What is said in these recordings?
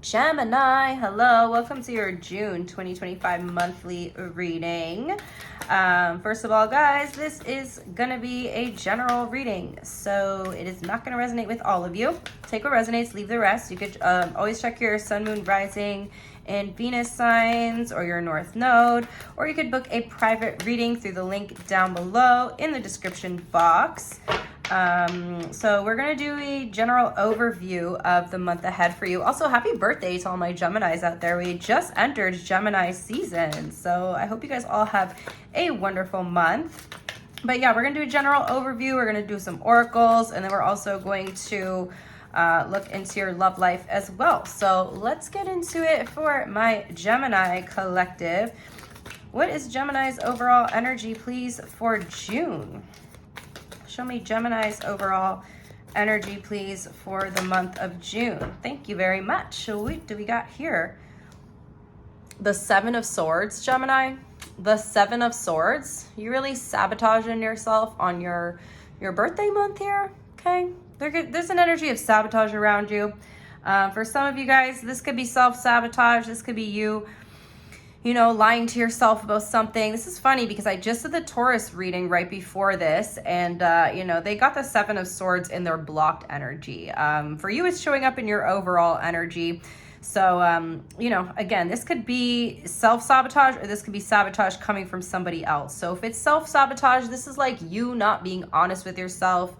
Gemini, hello, welcome to your June 2025 monthly reading. First of all, guys, this is gonna be a general reading, so it is not gonna resonate with all of you. Take what resonates, leave the rest. You could always check your sun, moon, rising, and Venus signs, or your North Node, or you could book a private reading through the link down below in the description box. So we're going to do a general overview of the month ahead for you. Also, happy birthday to all my Geminis out there. We just entered Gemini season. So I hope you guys all have a wonderful month. But yeah, we're going to do a general overview. We're going to do some oracles, and then we're also going to look into your love life as well. So let's get into it for my Gemini collective. What is Gemini's overall energy, please, for June? Show me Gemini's overall energy, please, for the month of June. Thank you very much. What do we got here? The Seven of Swords, Gemini. The Seven of Swords. You really sabotaging yourself on your birthday month here, okay? There's an energy of sabotage around you. For some of you guys, this could be self-sabotage. This could be you lying to yourself about something. This is funny because I just did the Taurus reading right before this, and they got the Seven of Swords in their blocked energy. For you, it's showing up in your overall energy. So, again, this could be self-sabotage, or this could be sabotage coming from somebody else. So if it's self-sabotage, this is like you not being honest with yourself,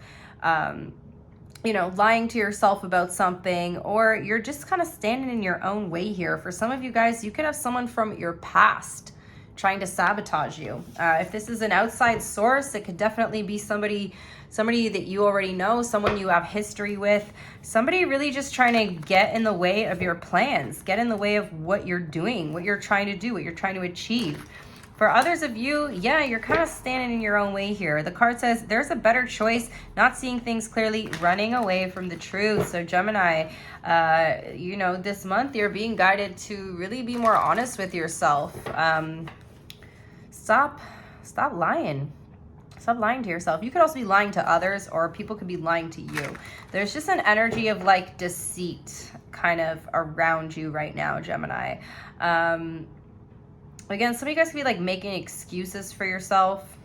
lying to yourself about something, or you're just kind of standing in your own way here. For some of you guys, you could have someone from your past trying to sabotage you. If this is an outside source, it could definitely be somebody that you already know, someone you have history with, somebody really just trying to get in the way of your plans, get in the way of what you're doing, what you're trying to do, what you're trying to achieve. For others of you, yeah, you're kind of standing in your own way here. The card says there's a better choice, not seeing things clearly, running away from the truth. So Gemini, this month you're being guided to really be more honest with yourself. Stop lying. Stop lying to yourself. You could also be lying to others, or people could be lying to you. There's just an energy of like deceit kind of around you right now, Gemini. Again, some of you guys could be like making excuses for yourself,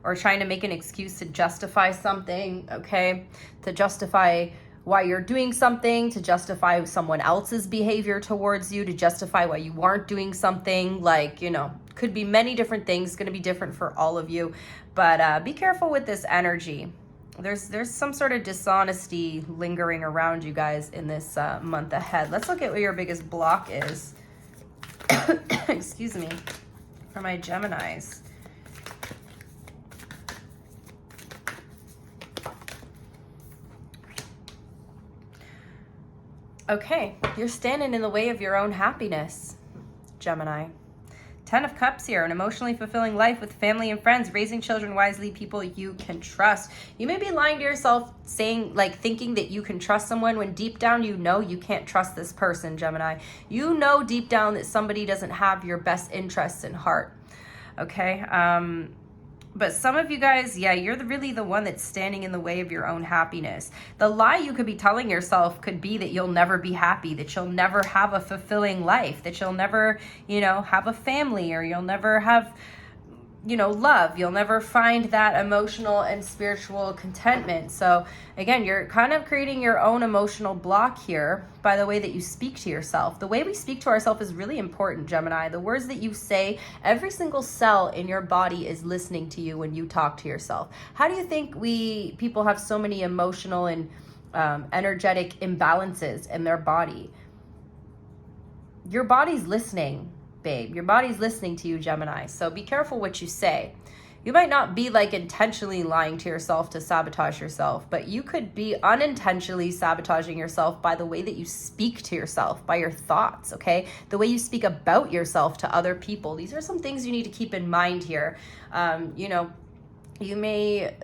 or trying to make an excuse to justify something, okay? To justify why you're doing something, to justify someone else's behavior towards you, to justify why you aren't doing something. Could be many different things, going to be different for all of you. But be careful with this energy. There's some sort of dishonesty lingering around you guys in this month ahead. Let's look at what your biggest block is. Excuse me, for my Geminis. Okay, you're standing in the way of your own happiness, Gemini. 10 of Cups here, an emotionally fulfilling life with family and friends, raising children wisely, people you can trust. You may be lying to yourself, thinking that you can trust someone, when deep down you know you can't trust this person, Gemini. You know deep down that somebody doesn't have your best interests in heart, okay? But some of you guys, yeah, you're really the one that's standing in the way of your own happiness. The lie you could be telling yourself could be that you'll never be happy, that you'll never have a fulfilling life, that you'll never, have a family, or you'll never have, love. You'll never find that emotional and spiritual contentment. So again, you're kind of creating your own emotional block here by the way that you speak to yourself. The way we speak to ourselves is really important, Gemini. The words that you say, every single cell in your body is listening to you when you talk to yourself. How do you think people have so many emotional and energetic imbalances in their body? Your body's listening, babe. Your body's listening to you, Gemini. So be careful what you say. You might not be intentionally lying to yourself to sabotage yourself, but you could be unintentionally sabotaging yourself by the way that you speak to yourself, by your thoughts, okay? The way you speak about yourself to other people. These are some things you need to keep in mind here. You may,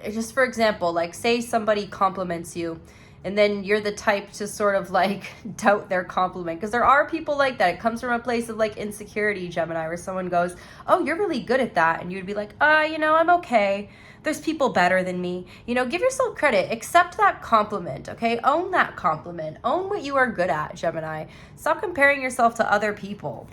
just for example, say somebody compliments you And then you're the type to sort of like doubt their compliment. Because there are people like that. It comes from a place of like insecurity, Gemini, where someone goes, oh, you're really good at that. And you'd be like, I'm okay. There's people better than me. Give yourself credit. Accept that compliment, okay? Own that compliment. Own what you are good at, Gemini. Stop comparing yourself to other people.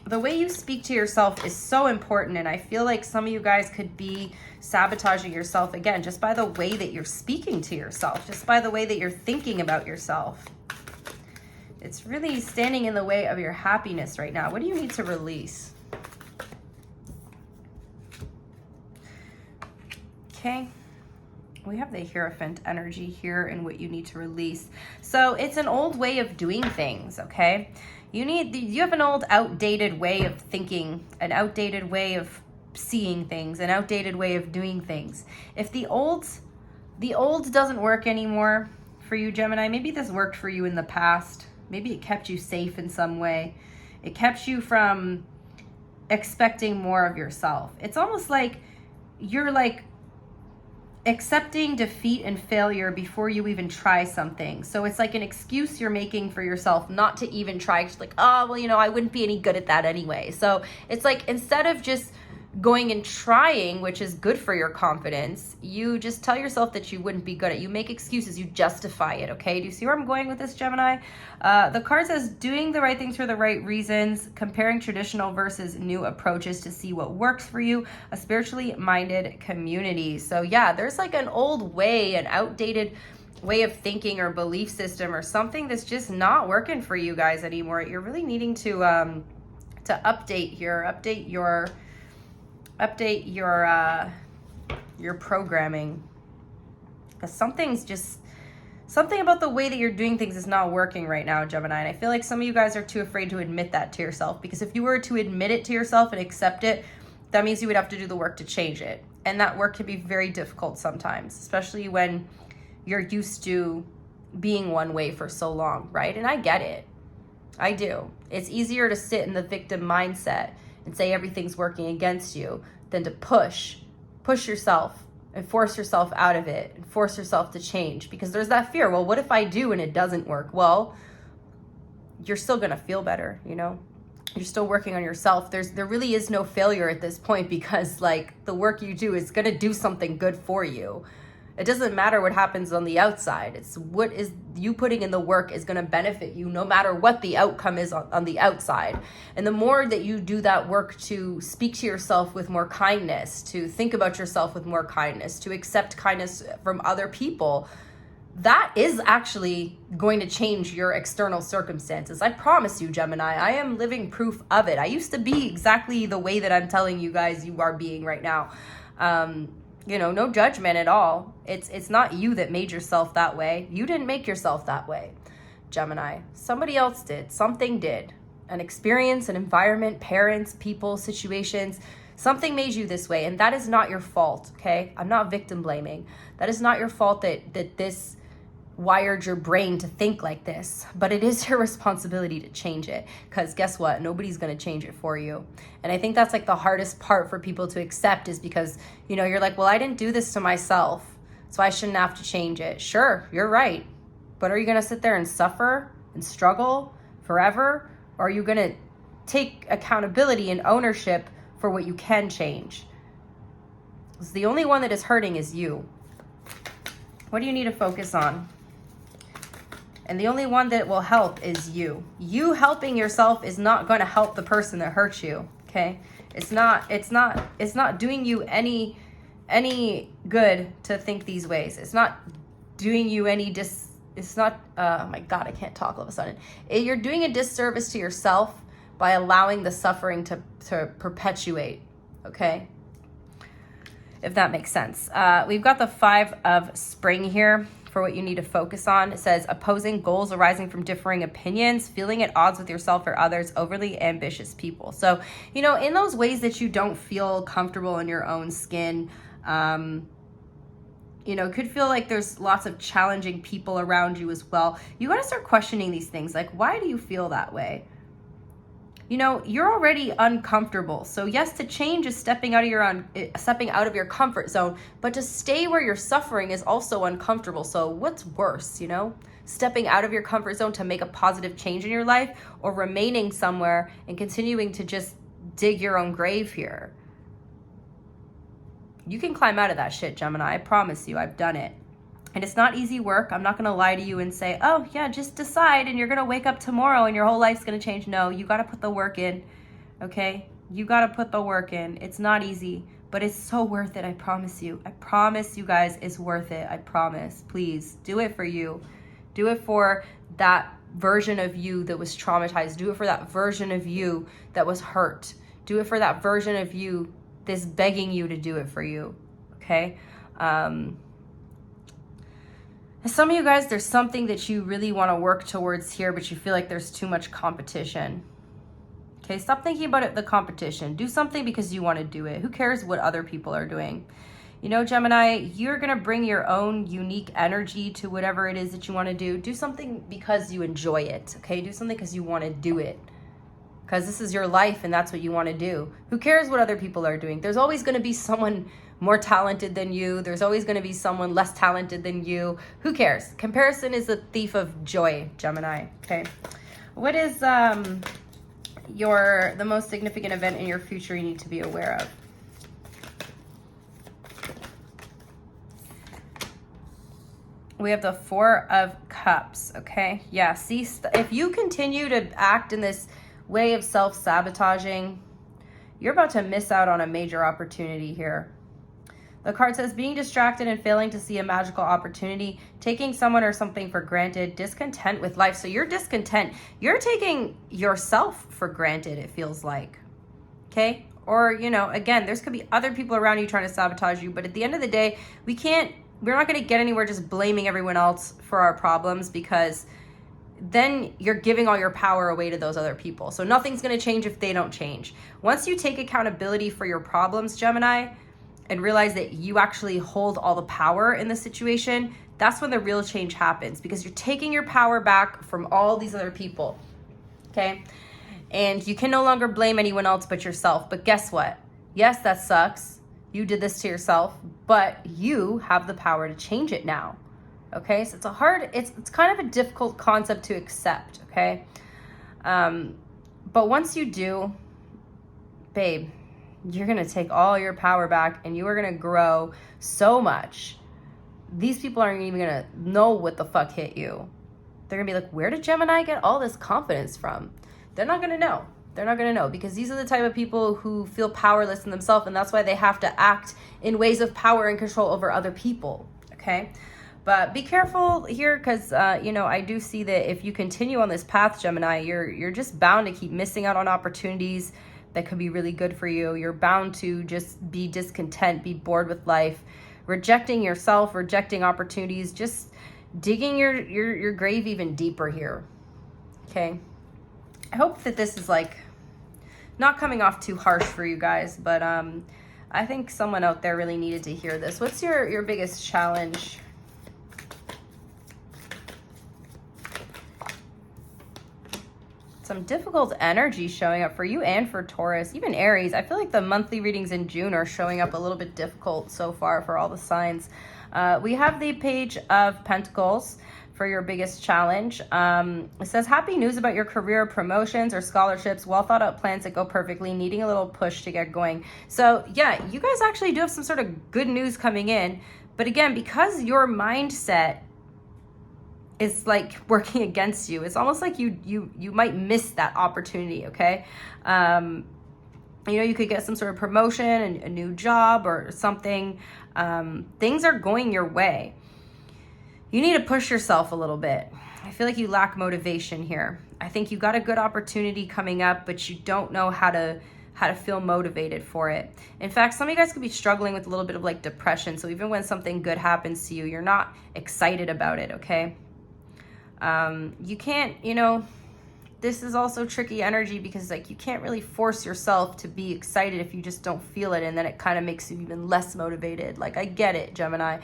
The way you speak to yourself is so important, and I feel like some of you guys could be sabotaging yourself again just by the way that you're speaking to yourself, just by the way that you're thinking about yourself. It's really standing in the way of your happiness right now. What do you need to release? Okay. We have the Hierophant energy here and what you need to release. So it's an old way of doing things, okay? You have an old outdated way of thinking, an outdated way of seeing things, an outdated way of doing things. If the old doesn't work anymore for you, Gemini, maybe this worked for you in the past. Maybe it kept you safe in some way. It kept you from expecting more of yourself. It's almost like you're like accepting defeat and failure before you even try something. So it's like an excuse you're making for yourself not to even try. It's like, oh, well, I wouldn't be any good at that anyway. So it's like, instead of just going and trying, which is good for your confidence, you just tell yourself that you wouldn't be good at it. You make excuses, you justify it, okay? Do you see where I'm going with this, Gemini? The card says doing the right things for the right reasons, comparing traditional versus new approaches to see what works for you, a spiritually minded community. So yeah, there's like an old way, an outdated way of thinking or belief system or something that's just not working for you guys anymore. You're really needing to update your programming, because something about the way that you're doing things is not working right now, Gemini. And I feel like some of you guys are too afraid to admit that to yourself, because if you were to admit it to yourself and accept it, that means you would have to do the work to change it. And that work can be very difficult sometimes, especially when you're used to being one way for so long, right? And I get it. I do. It's easier to sit in the victim mindset and say everything's working against you than to push yourself and force yourself out of it and force yourself to change, because there's that fear. Well, what if I do and it doesn't work? Well, you're still going to feel better, You're still working on yourself. There really is no failure at this point, because like the work you do is going to do something good for you. It doesn't matter what happens on the outside. It's what is you putting in the work is going to benefit you no matter what the outcome is on the outside. And the more that you do that work to speak to yourself with more kindness, to think about yourself with more kindness, to accept kindness from other people, that is actually going to change your external circumstances. I promise you, Gemini, I am living proof of it. I used to be exactly the way that I'm telling you guys you are being right now. No judgment at all. It's not you that made yourself that way. You didn't make yourself that way, Gemini. Somebody else did. Something did. An experience, an environment, parents, people, situations. Something made you this way, and that is not your fault, okay? I'm not victim blaming. That is not your fault that this wired your brain to think like this, but it is your responsibility to change it, because guess what? Nobody's going to change it for you. And I think that's like the hardest part for people to accept, is because, you're like, well, I didn't do this to myself, so I shouldn't have to change it. Sure, you're right. But are you going to sit there and suffer and struggle forever? Or are you going to take accountability and ownership for what you can change? Because the only one that is hurting is you. What do you need to focus on? And the only one that will help is you. You helping yourself is not going to help the person that hurt you, okay? It's not doing you any good to think these ways. It's not doing you any oh my God, I can't talk all of a sudden. You're doing a disservice to yourself by allowing the suffering to perpetuate, okay? If that makes sense. We've got the 5 of Spring here for what you need to focus on. It says opposing goals arising from differing opinions, feeling at odds with yourself or others, overly ambitious people. So, in those ways that you don't feel comfortable in your own skin, it could feel like there's lots of challenging people around you as well. You got to start questioning these things. Like, why do you feel that way? you know, you're already uncomfortable. So yes, to change is stepping out of your comfort zone, but to stay where you're suffering is also uncomfortable. So what's worse, you know? Stepping out of your comfort zone to make a positive change in your life, or remaining somewhere and continuing to just dig your own grave here. You can climb out of that shit, Gemini. I promise you, I've done it. And it's not easy work. I'm not going to lie to you and say, oh yeah, just decide and you're going to wake up tomorrow and your whole life's going to change. No, you got to put the work in, okay? You got to put the work in. It's not easy, but it's so worth it. I promise you. I promise you guys, it's worth it. I promise. Please do it for you. Do it for that version of you that was traumatized. Do it for that version of you that was hurt. Do it for that version of you that's begging you to do it for you, okay? Some of you guys, there's something that you really want to work towards here, but you feel like there's too much competition. Okay, stop thinking about it, the competition. Do something because you want to do it. Who cares what other people are doing? You know, Gemini, you're going to bring your own unique energy to whatever it is that you want to do. Do something because you enjoy it, okay? Do something because you want to do it. Because this is your life and that's what you want to do. Who cares what other people are doing? There's always going to be someone more talented than you. There's always going to be someone less talented than you. Who cares? Comparison is a thief of joy, Gemini. Okay. What is the most significant event in your future you need to be aware of? We have the Four of Cups. Okay. Yeah. See, if you continue to act in this way of self-sabotaging, you're about to miss out on a major opportunity here. The card says being distracted and failing to see a magical opportunity, taking someone or something for granted, discontent with life. So you're discontent. You're taking yourself for granted, it feels like. Okay? Or, you know, again, there's could be other people around you trying to sabotage you, but at the end of the day, we're not going to get anywhere just blaming everyone else for our problems, because then you're giving all your power away to those other people. So nothing's going to change if they don't change. Once you take accountability for your problems, Gemini, and realize that you actually hold all the power in the situation, that's when the real change happens, because you're taking your power back from all these other people, okay? And you can no longer blame anyone else but yourself. But guess what? Yes, that sucks. You did this to yourself, but you have the power to change it now, okay? So it's kind of a difficult concept to accept, okay? But once you do, babe, you're going to take all your power back and you are going to grow so much. These people aren't even going to know what the fuck hit you. They're going to be like, where did Gemini get all this confidence from? They're not going to know. They're not going to know, because these are the type of people who feel powerless in themselves, and that's why they have to act in ways of power and control over other people, okay? But be careful here, because, you know, I do see that if you continue on this path, Gemini, you're just bound to keep missing out on opportunities that could be really good for you. You're bound to just be discontent, be bored with life, rejecting yourself, rejecting opportunities, just digging your grave even deeper here. Okay. I hope that this is like not coming off too harsh for you guys, but I think someone out there really needed to hear this. What's your biggest challenge? Some difficult energy showing up for you and for Taurus, even Aries. I feel like the monthly readings in June are showing up a little bit difficult so far for all the signs. We have the Page of Pentacles for your biggest challenge. It says happy news about your career, promotions or scholarships, well thought out plans that go perfectly, needing a little push to get going. So yeah, you guys actually do have some sort of good news coming in. But again, because your mindset is like working against you, it's almost like you might miss that opportunity, okay? You know, you could get some sort of promotion, a new job or something. Things are going your way. You need to push yourself a little bit. I feel like you lack motivation here. I think you got a good opportunity coming up, but you don't know how to feel motivated for it. In fact, some of you guys could be struggling with a little bit of like depression. So even when something good happens to you, you're not excited about it, okay? You can't, you know, this is also tricky energy, because like you can't really force yourself to be excited if you just don't feel it, and then it kind of makes you even less motivated. Like, I get it, Gemini,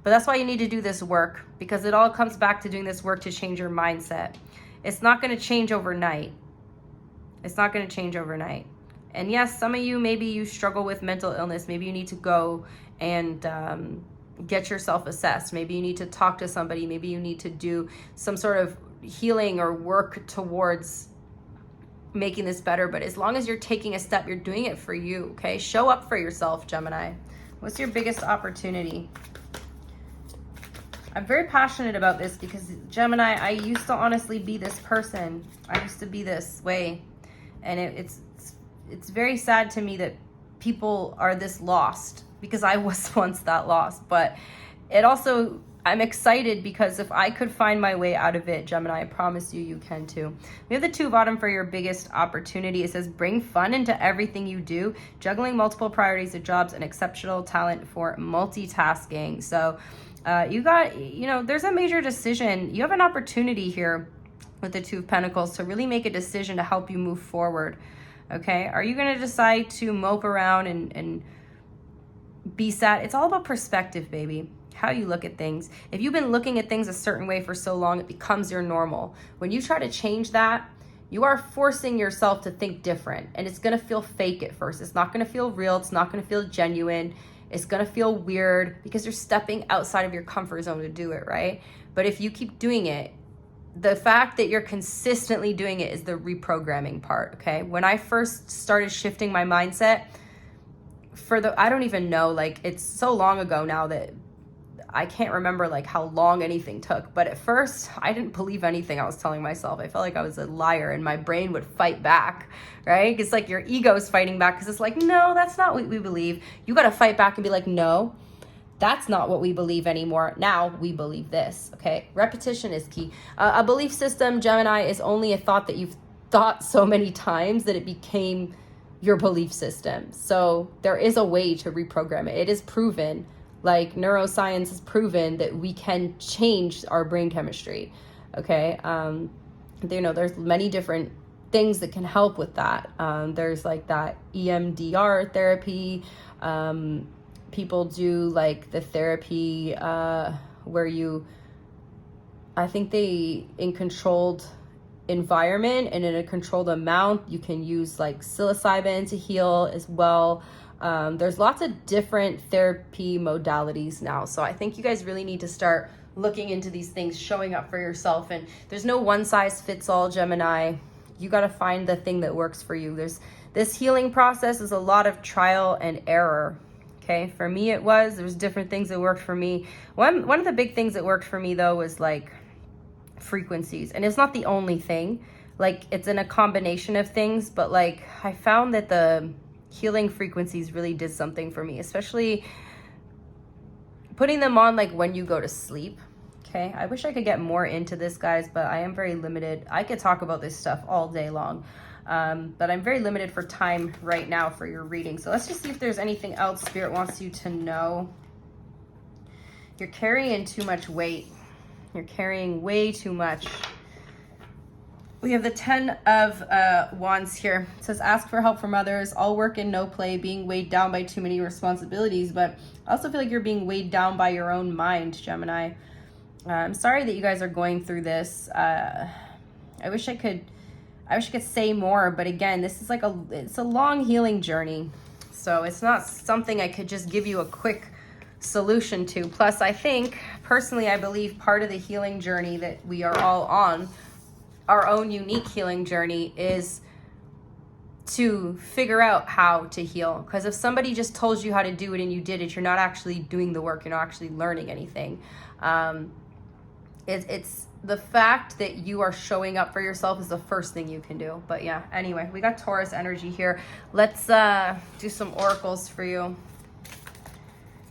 but that's why you need to do this work, because it all comes back to doing this work to change your mindset. It's not going to change overnight. It's not going to change overnight. And yes, some of you, maybe you struggle with mental illness. Maybe you need to go and get yourself assessed. Maybe you need to talk to somebody. Maybe you need to do some sort of healing or work towards making this better. But as long as you're taking a step, you're doing it for you, okay? Show up for yourself, Gemini. What's your biggest opportunity? I'm very passionate about this because, Gemini, I used to honestly be this person. I used to be this way. And it's very sad to me that people are this lost, because I was once that lost. But it also, I'm excited because if I could find my way out of it, Gemini, I promise you, you can too. We have the 2 bottom for your biggest opportunity. It says, bring fun into everything you do, juggling multiple priorities of jobs, and exceptional talent for multitasking. So you got, there's a major decision. You have an opportunity here with the 2 of Pentacles to really make a decision to help you move forward. Okay, are you going to decide to mope around and be sad? It's all about perspective, baby. How you look at things. If you've been looking at things a certain way for so long, it becomes your normal. When you try to change that, you are forcing yourself to think different, and it's going to feel fake at first. It's not going to feel real. It's not going to feel genuine. It's going to feel weird because you're stepping outside of your comfort zone to do it, right? But if you keep doing it, the fact that you're consistently doing it is the reprogramming part, okay? When I first started shifting my mindset, I don't even know, like, it's so long ago now that I can't remember like how long anything took. But at first, I didn't believe anything I was telling myself. I felt like I was a liar, and my brain would fight back, right? It's like your ego is fighting back because it's like, no, that's not what we believe. You got to fight back and be like, no, that's not what we believe anymore. Now we believe this, okay? Repetition is key. A belief system, Gemini, is only a thought that you've thought so many times that it became your belief system. So there is a way to reprogram it. It is proven, like neuroscience has proven, that we can change our brain chemistry, okay? There's many different things that can help with that. There's like that EMDR therapy. People do like the therapy where I think in controlled environment and in a controlled amount, you can use like psilocybin to heal as well. There's lots of different therapy modalities now. So I think you guys really need to start looking into these things, showing up for yourself. And there's no one size fits all, Gemini. You got to find the thing that works for you. This healing process is a lot of trial and error. Okay, for me there's different things that worked for me. One of the big things that worked for me though was like frequencies, and it's not the only thing. Like it's in a combination of things, but like I found that the healing frequencies really did something for me, especially putting them on like when you go to sleep. Okay, I wish I could get more into this, guys, but I am very limited. I could talk about this stuff all day long. But I'm very limited for time right now for your reading. So let's just see if there's anything else Spirit wants you to know. You're carrying too much weight. You're carrying way too much. We have the 10 of Wands here. It says, ask for help from others, all work and no play, being weighed down by too many responsibilities. But I also feel like you're being weighed down by your own mind, Gemini. I'm sorry that you guys are going through this. I wish I could say more, but again, this is like it's a long healing journey. So it's not something I could just give you a quick solution to. Plus, I think, personally, I believe part of the healing journey that we are all on, our own unique healing journey, is to figure out how to heal. Because if somebody just told you how to do it and you did it, you're not actually doing the work. You're not actually learning anything. It's the fact that you are showing up for yourself is the first thing you can do. But yeah, anyway, we got Taurus energy here. Let's do some oracles for you.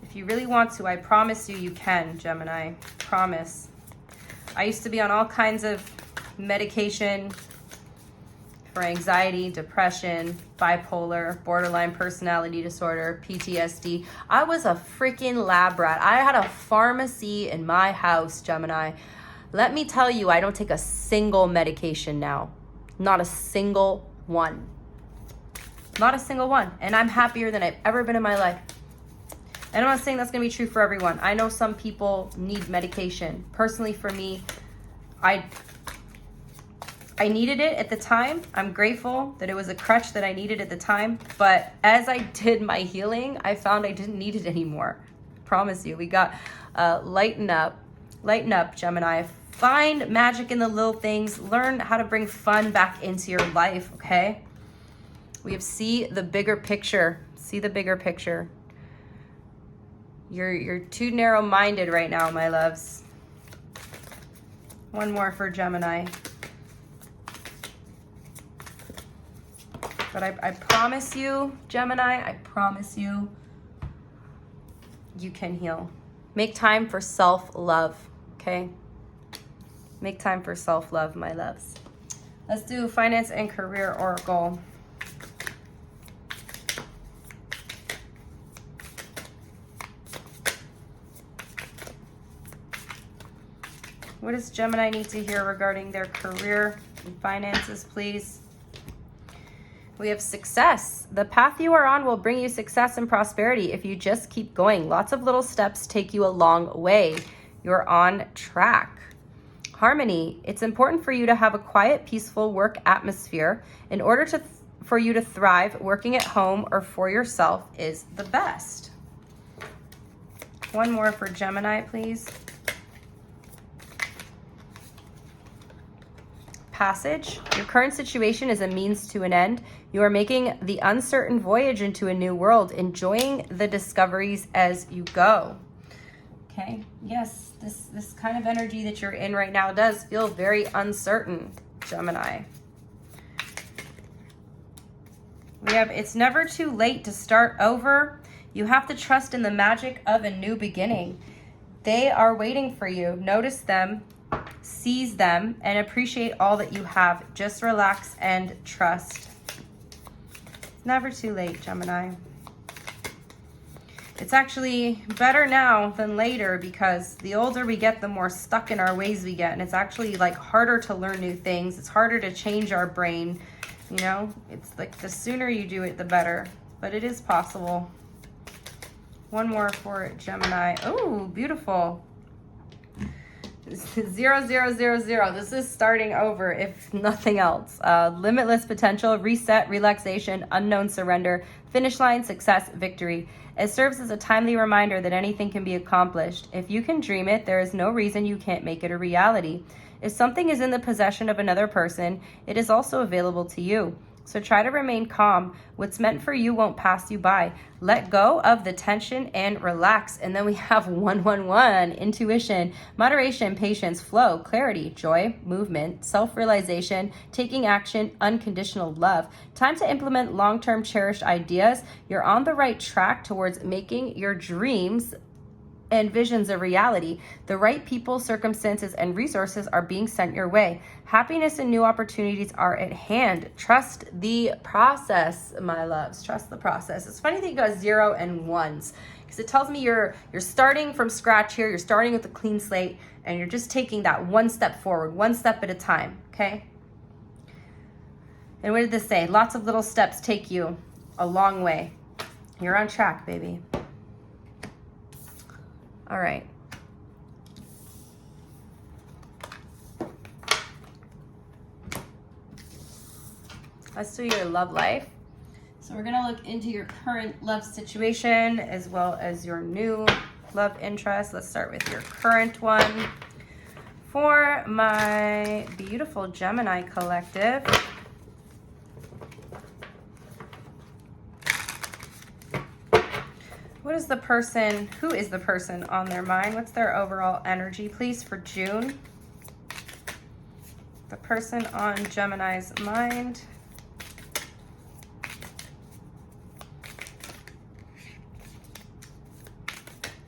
If you really want to, I promise you can, Gemini. Promise. I used to be on all kinds of medication for anxiety, depression, bipolar, borderline personality disorder, PTSD. I was a freaking lab rat. I had a pharmacy in my house, Gemini. Let me tell you, I don't take a single medication now. Not a single one. Not a single one. And I'm happier than I've ever been in my life. And I'm not saying that's going to be true for everyone. I know some people need medication. Personally, for me, I I needed it at the time. I'm grateful that it was a crutch that I needed at the time. But as I did my healing, I found I didn't need it anymore. I promise you. We got lighten up, Gemini. Find magic in the little things. Learn how to bring fun back into your life, okay? We have see the bigger picture. See the bigger picture. You're too narrow-minded right now, my loves. One more for Gemini. But I promise you, Gemini, I promise you, you can heal. Make time for self-love, okay? Make time for self-love, my loves. Let's do finance and career oracle. What does Gemini need to hear regarding their career and finances, please? We have success. The path you are on will bring you success and prosperity if you just keep going. Lots of little steps take you a long way. You're on track. Harmony. It's important for you to have a quiet, peaceful work atmosphere. In order for you to thrive, working at home or for yourself is the best. One more for Gemini, please. Passage. Your current situation is a means to an end. You are making the uncertain voyage into a new world, enjoying the discoveries as you go. Okay, yes, this kind of energy that you're in right now does feel very uncertain, Gemini. We have, it's never too late to start over. You have to trust in the magic of a new beginning. They are waiting for you. Notice them. Seize them and appreciate all that you have. Just relax and trust. Never too late, Gemini. It's actually better now than later because the older we get, the more stuck in our ways we get. And it's actually like harder to learn new things. It's harder to change our brain. You know, it's like the sooner you do it, the better. But it is possible. One more for Gemini. Oh, beautiful. 0, This is starting over, if nothing else. Limitless potential, reset, relaxation, unknown surrender, finish line, success, victory. It serves as a timely reminder that anything can be accomplished. If you can dream it, there is no reason you can't make it a reality. If something is in the possession of another person, it is also available to you. So try to remain calm. What's meant for you won't pass you by. Let go of the tension and relax. And then we have 111, intuition, moderation, patience, flow, clarity, joy, movement, self-realization, taking action, unconditional love. Time to implement long-term cherished ideas. You're on the right track towards making your dreams and visions a reality. The right people, circumstances, and resources are being sent your way. Happiness and new opportunities are at hand. Trust the process, my loves. Trust the process. It's funny that you got 0 and 1s because it tells me you're starting from scratch here. You're starting with a clean slate and you're just taking that one step forward, one step at a time, okay? And what did this say? Lots of little steps take you a long way. You're on track, baby. All right. Let's do your love life. So we're gonna look into your current love situation as well as your new love interest. Let's start with your current one. For my beautiful Gemini collective, who is the person on their mind? What's their overall energy, please, for June? The person on Gemini's mind.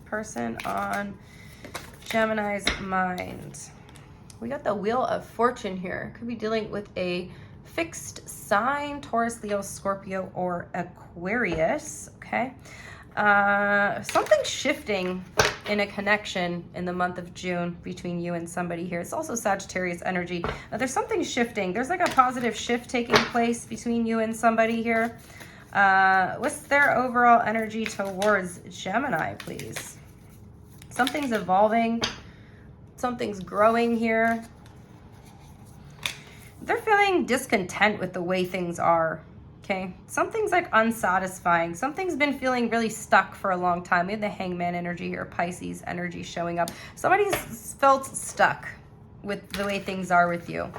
Person on Gemini's mind. We got the Wheel of Fortune here. Could be dealing with a fixed sign, Taurus, Leo, Scorpio, or Aquarius, okay? Something shifting in a connection in the month of June between you and somebody here. It's also Sagittarius energy. There's something shifting. There's like a positive shift taking place between you and somebody here. What's their overall energy towards Gemini, please? Something's evolving. Something's growing here. they're feeling discontent with the way things are. Okay, something's like unsatisfying. Something's been feeling really stuck for a long time. We have the Hangman energy here, Pisces energy showing up. Somebody's felt stuck with the way things are with you.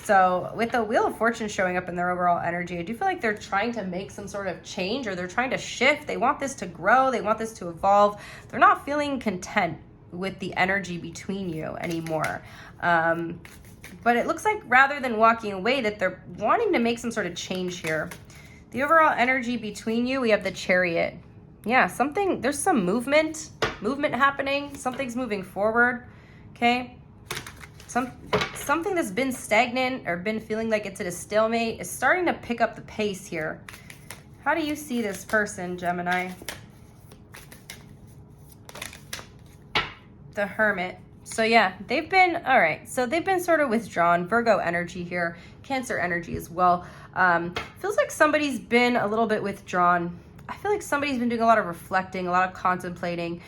So with the Wheel of Fortune showing up in their overall energy, I do feel like they're trying to make some sort of change, or they're trying to shift. They want this to grow. They want this to evolve. They're not feeling content with the energy between you anymore. But it looks like rather than walking away, that they're wanting to make some sort of change here. The overall energy between you, we have the Chariot. Yeah, there's some movement happening. Something's moving forward, okay? Something that's been stagnant or been feeling like it's at a stalemate is starting to pick up the pace here. How do you see this person, Gemini? The Hermit. So yeah, they've been, all right, so they've been sort of withdrawn. Virgo energy here, Cancer energy as well. Feels like somebody's been a little bit withdrawn. I feel like somebody's been doing a lot of reflecting, a lot of contemplating.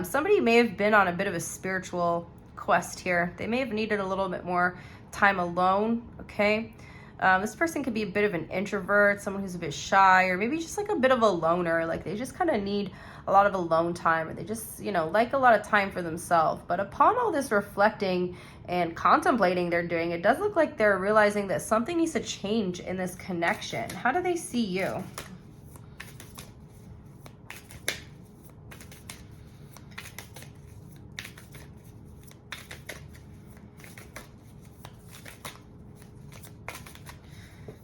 Somebody may have been on a bit of a spiritual quest here. They may have needed a little bit more time alone, okay? This person could be a bit of an introvert, someone who's a bit shy, or maybe just like a bit of a loner. Like they just kind of need a lot of alone time, or they just, you know, like a lot of time for themselves. But upon all this reflecting and contemplating they're doing, it does look like they're realizing that something needs to change in this connection. How do they see you?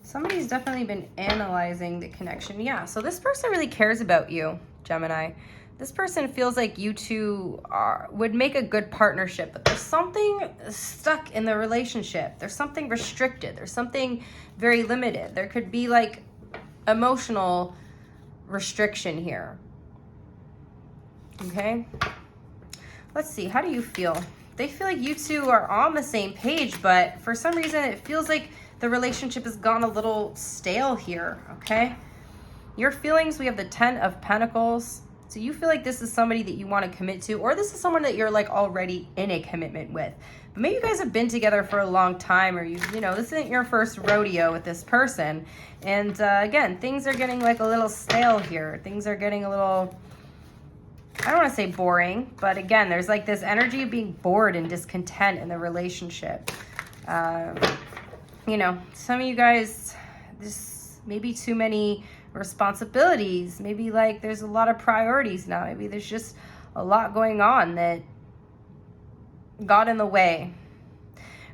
Somebody's definitely been analyzing the connection. Yeah, so this person really cares about you, Gemini. This person feels like you two would make a good partnership, but there's something stuck in the relationship. There's something restricted. There's something very limited. There could be like emotional restriction here. Okay? Let's see. How do you feel? They feel like you two are on the same page, but for some reason it feels like the relationship has gone a little stale here, okay? Your feelings, we have the 10 of Pentacles. So you feel like this is somebody that you want to commit to, or this is someone that you're like already in a commitment with. But maybe you guys have been together for a long time, or you know, this isn't your first rodeo with this person. And again, things are getting like a little stale here. Things are getting a little, I don't want to say boring, but again, there's like this energy of being bored and discontent in the relationship. You know, some of you guys, this maybe too many responsibilities. Maybe like there's a lot of priorities now. Maybe there's just a lot going on that got in the way.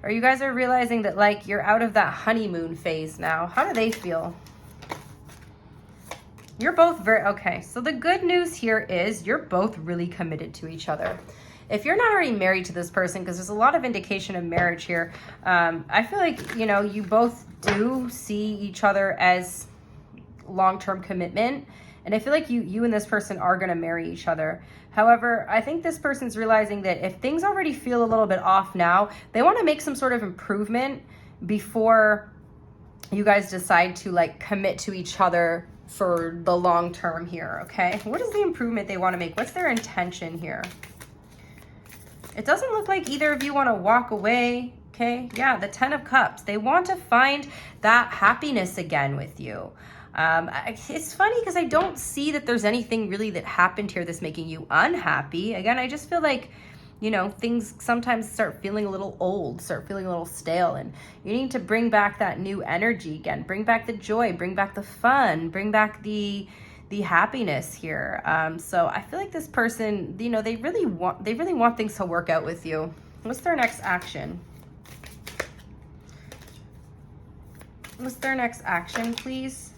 Or you guys are realizing that like you're out of that honeymoon phase now. How do they feel? You're both okay. So the good news here is you're both really committed to each other. If you're not already married to this person, because there's a lot of indication of marriage here, I feel like, you know, you both do see each other as long-term commitment. And I feel like you and this person are going to marry each other. However, I think this person's realizing that if things already feel a little bit off now, they want to make some sort of improvement before you guys decide to like commit to each other for the long term here, okay? What is the improvement they want to make? What's their intention here? It doesn't look like either of you want to walk away, okay? Yeah, the 10 of Cups. They want to find that happiness again with you. It's funny because I don't see that there's anything really that happened here that's making you unhappy. Again, I just feel like, you know, things sometimes start feeling a little old, start feeling a little stale, and you need to bring back that new energy again. Bring back the joy, bring back the fun, bring back the happiness here. So I feel like this person, you know, they really want things to work out with you. What's their next action? What's their next action, please?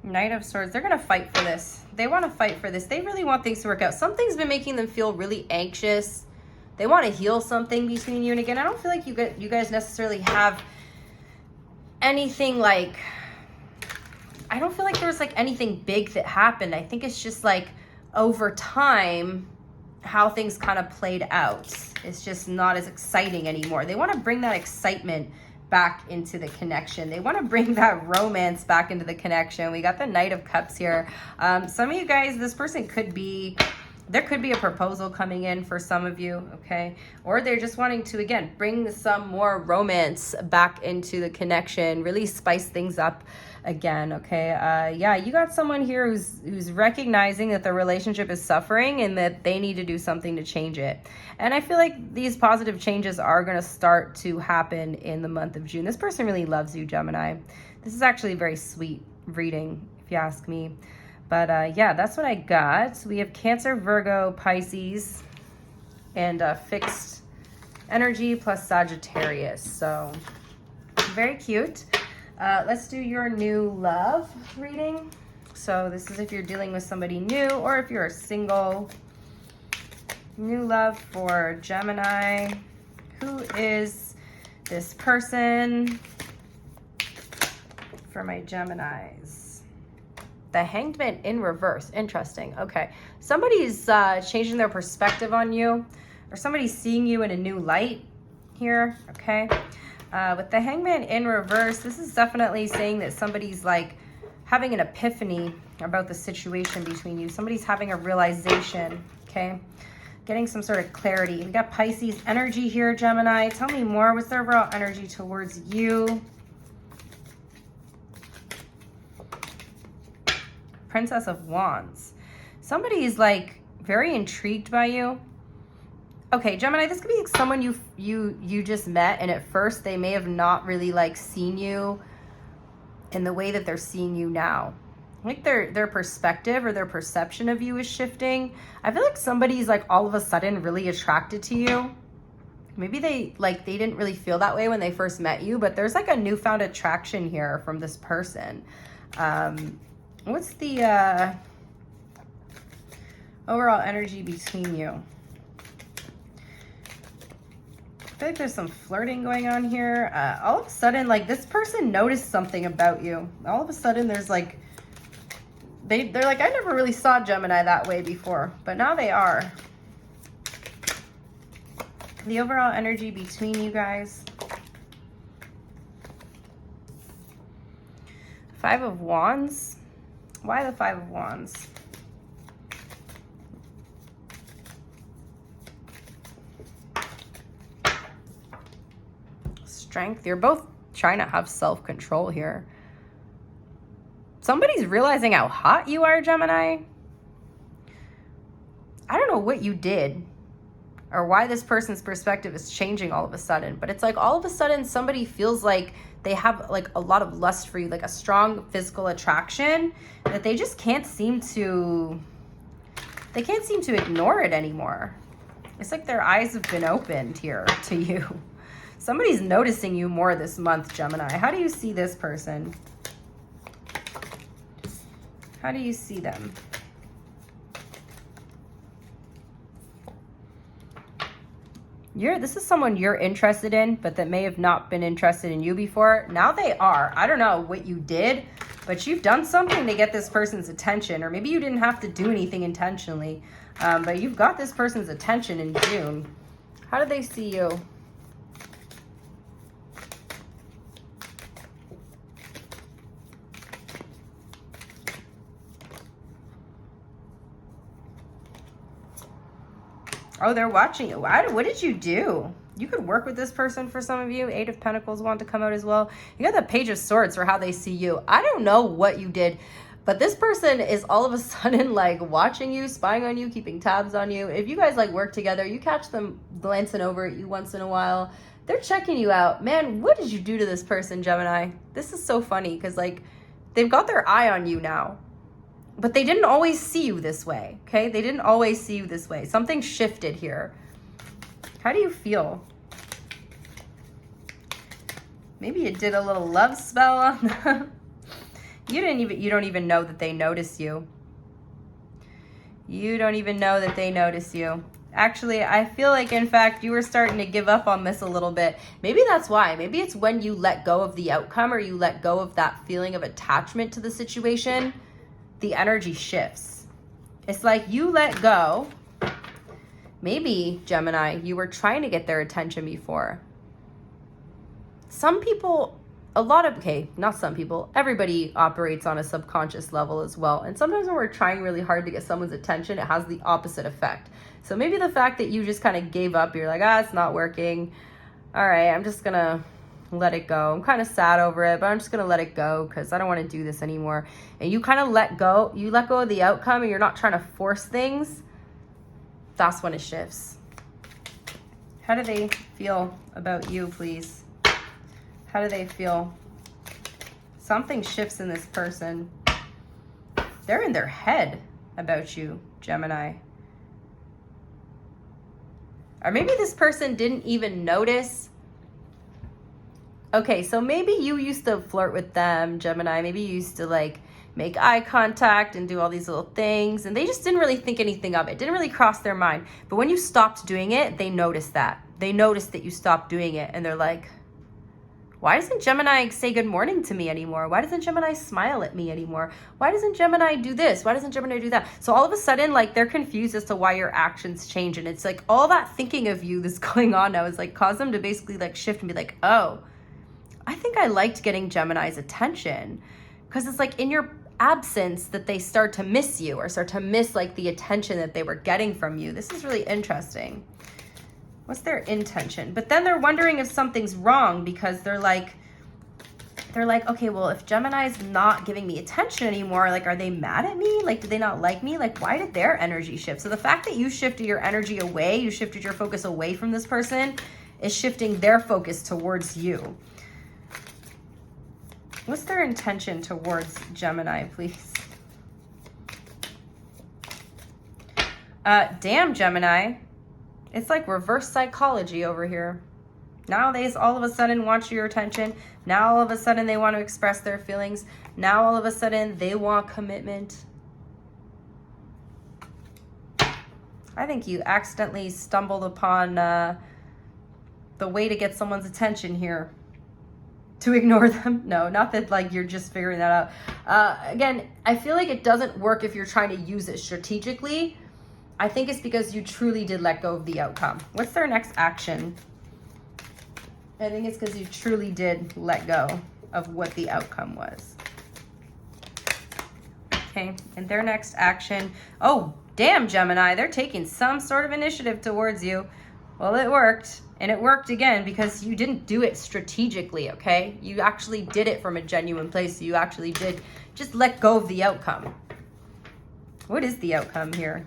Knight of Swords. They're going to fight for this. They want to fight for this. They really want things to work out. Something's been making them feel really anxious. They want to heal something between you. And again, I don't feel like you guys necessarily have anything like, I don't feel like there was like anything big that happened. I think it's just like over time, how things kind of played out. It's just not as exciting anymore. They want to bring that excitement back into the connection. They want to bring that romance back into the connection. We got the Knight of Cups here. Some of you guys, this person could be there could be a proposal coming in for some of you, okay? Or they're just wanting to, again, bring some more romance back into the connection, really spice things up again, okay? Yeah, you got someone here who's recognizing that the relationship is suffering and that they need to do something to change it. And I feel like these positive changes are going to start to happen in the month of June. This person really loves you, Gemini. This is actually a very sweet reading, if you ask me. But yeah, that's what I got. We have Cancer, Virgo, Pisces, and fixed energy plus Sagittarius. So very cute. Let's do your new love reading. So this is if you're dealing with somebody new or if you're single. New love for Gemini. Who is this person for my Geminis? The Hanged Man in reverse. Interesting. Okay. Somebody's changing their perspective on you, or somebody's seeing you in a new light here. Okay. With the Hangman in reverse, this is definitely saying that somebody's like having an epiphany about the situation between you. Somebody's having a realization. Okay. Getting some sort of clarity. We got Pisces energy here, Gemini. Tell me more. What's their overall energy towards you? Princess of Wands. Somebody is like very intrigued by you. Okay, Gemini, this could be someone you just met, and at first they may have not really like seen you in the way that they're seeing you now. Like their perspective or their perception of you is shifting. I feel like somebody's like all of a sudden really attracted to you. Maybe they didn't really feel that way when they first met you, but there's like a newfound attraction here from this person. What's the overall energy between you? I feel like there's some flirting going on here. All of a sudden, like this person noticed something about you. All of a sudden, there's like, they're like, I never really saw Gemini that way before, but now they are. The overall energy between you guys. Five of Wands. Why the Five of Wands? Strength. You're both trying to have self-control here. Somebody's realizing how hot you are, Gemini. I don't know what you did or why this person's perspective is changing all of a sudden, but it's like all of a sudden somebody feels like they have like a lot of lust for you, like a strong physical attraction that they just can't seem to ignore it anymore. It's like their eyes have been opened here to you. Somebody's noticing you more this month, Gemini. How do you see this person? How do you see them? This is someone you're interested in, but that may have not been interested in you before. Now they are. I don't know what you did, but you've done something to get this person's attention, or maybe you didn't have to do anything intentionally, but you've got this person's attention in June. How do they see you? Oh, they're watching you. What did you do? You could work with this person for some of you. Eight of Pentacles want to come out as well. You got the Page of Swords for how they see you. I don't know what you did, but this person is all of a sudden like watching you, spying on you, keeping tabs on you. If you guys like work together, you catch them glancing over at you once in a while. They're checking you out. Man, what did you do to this person, Gemini? This is so funny because like they've got their eye on you now. But they didn't always see you this way, okay? They didn't always see you this way. Something shifted here. How do you feel? Maybe you did a little love spell on them. You don't even know that they notice you. You don't even know that they notice you. Actually, I feel like, in fact, you were starting to give up on this a little bit. Maybe that's why. Maybe it's when you let go of the outcome or you let go of that feeling of attachment to the situation, the energy shifts. It's like you let go. Maybe, Gemini, you were trying to get their attention before. Some people a lot of, okay, not some people, everybody operates on a subconscious level as well. And sometimes when we're trying really hard to get someone's attention, it has the opposite effect. So maybe the fact that you just kind of gave up, you're like, it's not working. All right, I'm just going to let it go. I'm kind of sad over it, but I'm just going to let it go because I don't want to do this anymore. And you kind of let go of the outcome and you're not trying to force things. That's when it shifts. How do they feel about you, please? How do they feel? Something shifts in this person. They're in their head about you, Gemini. Or maybe this person didn't even notice. Okay, so maybe you used to flirt with them, Gemini. Maybe you used to like make eye contact and do all these little things, and they just didn't really think anything of it. Didn't really cross their mind. But when you stopped doing it, they noticed that. They noticed that you stopped doing it, and they're like, why doesn't Gemini say good morning to me anymore? Why doesn't Gemini smile at me anymore? Why doesn't Gemini do this? Why doesn't Gemini do that? So all of a sudden, like, they're confused as to why your actions change. And it's like all that thinking of you that's going on now is like cause them to basically like shift and be like, oh, I think I liked getting Gemini's attention. Because it's like in your absence that they start to miss you or start to miss like the attention that they were getting from you. This is really interesting. What's their intention? But then they're wondering if something's wrong because they're like, okay, well, if Gemini's not giving me attention anymore, like, are they mad at me? Like, do they not like me? Like, why did their energy shift? So the fact that you shifted your energy away, you shifted your focus away from this person, is shifting their focus towards you. What's their intention towards Gemini, please? Damn, Gemini. It's like reverse psychology over here. Now they all of a sudden want your attention. Now all of a sudden they want to express their feelings. Now all of a sudden they want commitment. I think you accidentally stumbled upon the way to get someone's attention here. To ignore them? No, not that like you're just figuring that out. Again, I feel like it doesn't work if you're trying to use it strategically. I think it's because you truly did let go of the outcome. What's their next action? I think it's because you truly did let go of what the outcome was. Okay, and their next action. Oh, damn, Gemini. They're taking some sort of initiative towards you. Well, it worked. And it worked again because you didn't do it strategically, okay? You actually did it from a genuine place. You actually did just let go of the outcome. What is the outcome here?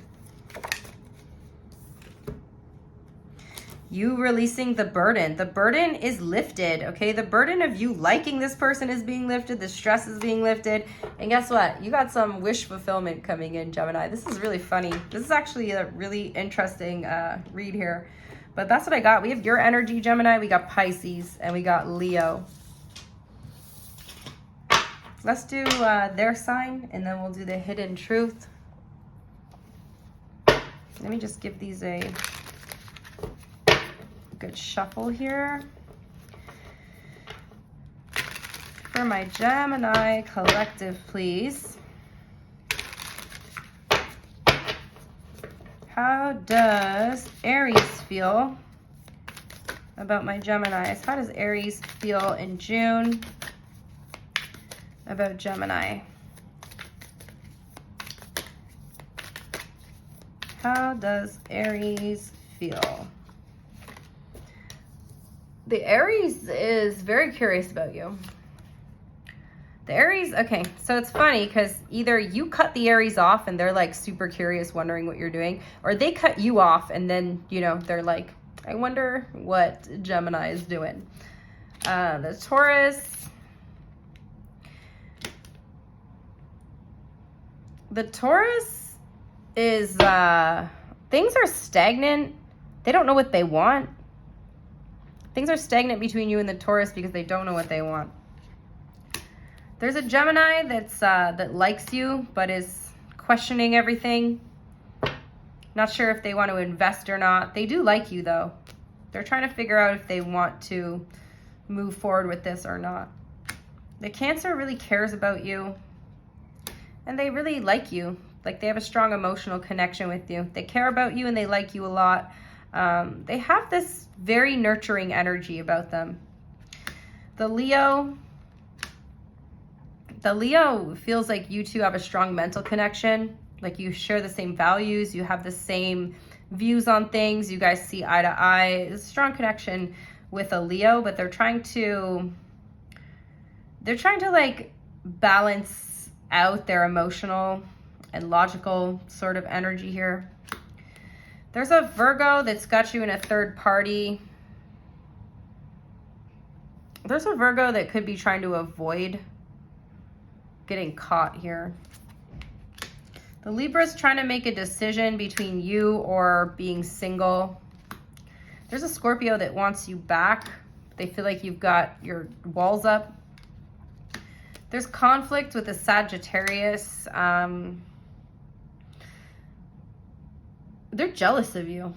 You releasing the burden. The burden is lifted, okay? The burden of you liking this person is being lifted. The stress is being lifted. And guess what? You got some wish fulfillment coming in, Gemini. This is really funny. This is actually a really interesting read here. But that's what I got. We have your energy, Gemini. We got Pisces and we got Leo. Let's do their sign and then we'll do the hidden truth. Let me just give these a good shuffle here. For my Gemini collective, please. How does Aries feel about my Geminis? How does Aries feel in June about Gemini? How does Aries feel? The Aries is very curious about you. The Aries, okay, so it's funny because either you cut the Aries off and they're like super curious, wondering what you're doing, or they cut you off and then, you know, they're like, I wonder what Gemini is doing. The Taurus, is, things are stagnant. They don't know what they want. Things are stagnant between you and the Taurus because they don't know what they want. There's a Gemini that's that likes you, but is questioning everything. Not sure if they want to invest or not. They do like you, though. They're trying to figure out if they want to move forward with this or not. The Cancer really cares about you, and they really like you. Like, they have a strong emotional connection with you. They care about you, and they like you a lot. They have this very nurturing energy about them. The Leo, The Leo feels like you two have a strong mental connection. Like you share the same values. You have the same views on things. You guys see eye to eye. It's a strong connection with a Leo, but they're trying to like balance out their emotional and logical sort of energy here. There's a Virgo that's got you in a third party. There's a Virgo that could be trying to avoid getting caught here. The Libra's trying to make a decision between you or being single. There's a Scorpio that wants you back. They feel like you've got your walls up. There's conflict with a Sagittarius. They're jealous of you.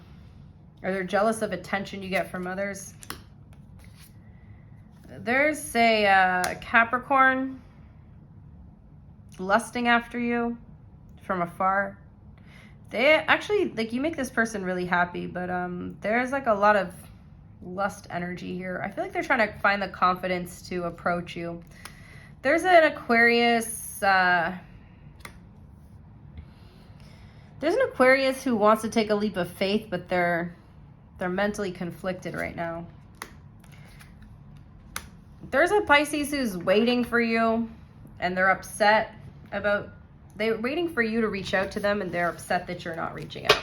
Or they're jealous of attention you get from others. There's a Capricorn lusting after you from afar. They actually, like, you make this person really happy, but there's like a lot of lust energy here. I feel like they're trying to find the confidence to approach you. There's an Aquarius, who wants to take a leap of faith, but they're mentally conflicted right now. There's a Pisces who's waiting for you, and they're upset about, they're waiting for you to reach out to them, and they're upset that you're not reaching out.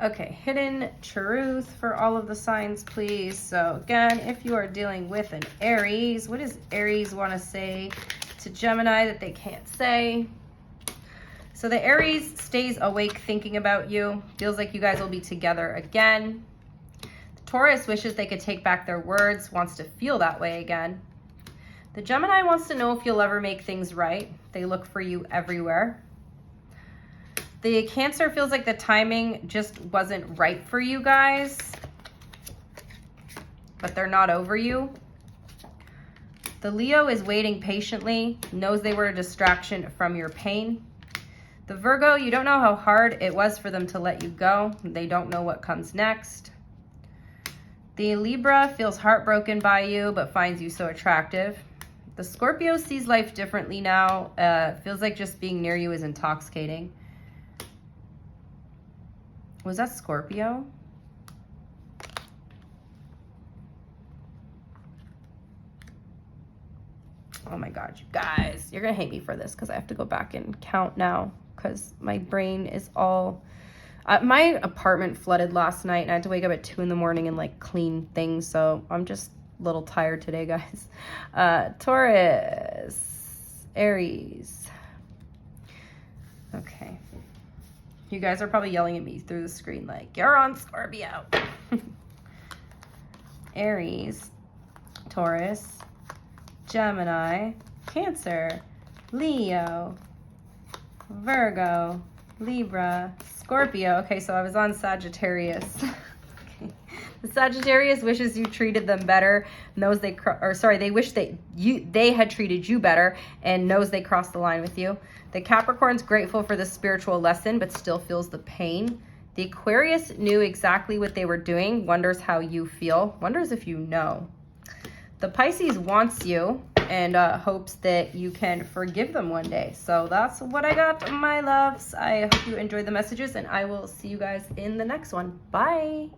Okay, hidden truth for all of the signs, please. So again, if you are dealing with an Aries, what does Aries want to say to Gemini that they can't say? So the Aries stays awake thinking about you, feels like you guys will be together again. The Taurus wishes they could take back their words, wants to feel that way again. The Gemini wants to know if you'll ever make things right. They look for you everywhere. The Cancer feels like the timing just wasn't right for you guys, but they're not over you. The Leo is waiting patiently, knows they were a distraction from your pain. The Virgo, you don't know how hard it was for them to let you go. They don't know what comes next. The Libra feels heartbroken by you, but finds you so attractive. The Scorpio sees life differently now. Feels like just being near you is intoxicating. Was that Scorpio? Oh my God, you guys, you're gonna hate me for this because I have to go back and count now because my brain is all... my apartment flooded last night and I had to wake up at 2 in the morning and like clean things, so I'm just a little tired today, guys. Taurus, Aries. Okay. You guys are probably yelling at me through the screen like, you're on Scorpio. Aries, Taurus, Gemini, Cancer, Leo, Virgo, Libra, Scorpio. Okay, so I was on Sagittarius. Okay. The Sagittarius wishes you treated them better, knows they wish they had treated you better and knows they crossed the line with you. The Capricorn's grateful for the spiritual lesson, but still feels the pain. The Aquarius knew exactly what they were doing, wonders how you feel, wonders if you know. The Pisces wants you and hopes that you can forgive them one day. So that's what I got, my loves. I hope you enjoyed the messages, and I will see you guys in the next one. Bye.